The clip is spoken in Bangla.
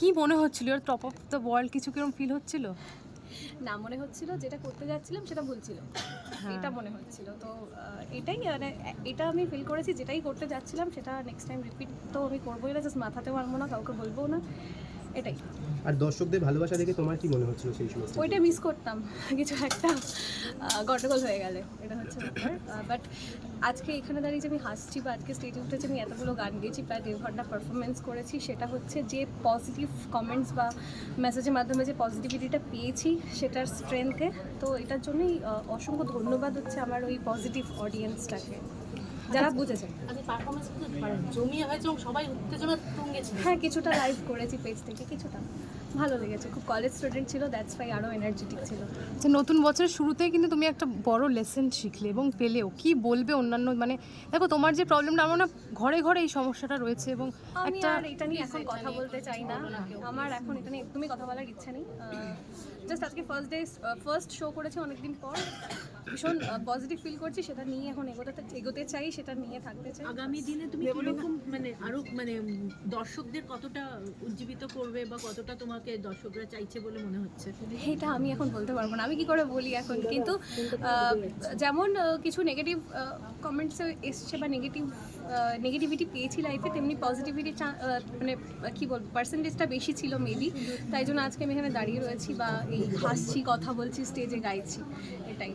কি মনে হচ্ছিল, টপ অফ দ্য ওয়ার্ল্ড কিছু কিরকম ফিল হচ্ছিল? না, মনে হচ্ছিল যেটা করতে যাচ্ছিলাম সেটা ভুল ছিল, এটা মনে হচ্ছিল। তো এটাই মানে এটা আমি ফিল করেছি, যেটাই করতে যাচ্ছিলাম সেটা নেক্সট টাইম রিপিট তো আমি করবোই না, জাস্ট মাথাতেও আনবো না, কাউকে বলবো না, এটাই। আর দর্শকদের ভালোবাসা দেখে তোমার কি মনে হচ্ছিল সেই সময়? ওইটা মিস করতাম, কিছু একটা গন্ডগোল হয়ে গেলে, এটা হচ্ছে ব্যাপার। বাট আজকে এখানে দাঁড়িয়ে যে আমি হাসছি বা আজকে স্টেজে উঠেছি, আমি এতগুলো গান গেয়েছি, প্রায় 1.5 ঘন্টা পারফরমেন্স করেছি, সেটা হচ্ছে যে পজিটিভ কমেন্টস বা মেসেজের মাধ্যমে যে পজিটিভিটিটা পেয়েছি সেটার স্ট্রেংথে। তো এটার জন্যই অসংখ্য ধন্যবাদ হচ্ছে আমার ওই পজিটিভ অডিয়েন্সটাকে, যারা বুঝেছে। আমি পারফরমেন্স জমিয়ে হয়েছে এবং সবাই উত্তেজনা তুঙ্গে ছিল। হ্যাঁ, কিছুটা লাইভ করেছি পেজ থেকে, কিছুটা ভালো লেগেছে। খুব কলেজ স্টুডেন্ট ছিল, দ্যাটস ওয়াই আরও এনার্জেটিক ছিল। যে নতুন বছরের শুরুতেই কিন্তু তুমি একটা বড় লেসেন শিখলে এবং পেলেও। কি বলবে অন্যান্য, মানে দেখো তোমার যে প্রবলেমটা, আমার না ঘরে ঘরে এই সমস্যাটা রয়েছে এবং আমি একটা আর এটা নিয়ে এখন কথা বলতে চাই না, আমার এখন এটা নিয়ে একদমই কথা বলার ইচ্ছা নেই। জাস্ট আজকে ফার্স্ট শো করেছি অনেকদিন পর, ভীষণ পজিটিভ ফিল করছি, সেটা নিয়ে এখন এগোতে চাই, সেটা নিয়ে থাকতে চাই। আগামী দিনে তুমি কিরকম মানে আরো মানে দর্শকদের কতটা উজ্জীবিত করবে বা কতটা তোমাকে দর্শকরা চাইছে বলে মনে হচ্ছে? এটা আমি এখন বলতে পারবো না, আমি কি করে বলি এখন। কিন্তু যেমন কিছু নেগেটিভ কমেন্টস এসছে বা নেগেটিভিটি পেয়েছি লাইফে, তেমনি পজিটিভিটি মানে কি বলবো, পার্সেন্টেজটা বেশি ছিল মেবি, তাই জন্য আজকে আমি এখানে দাঁড়িয়ে রয়েছি বা এই হাসছি, কথা বলছি, স্টেজে গাইছি, এটাই।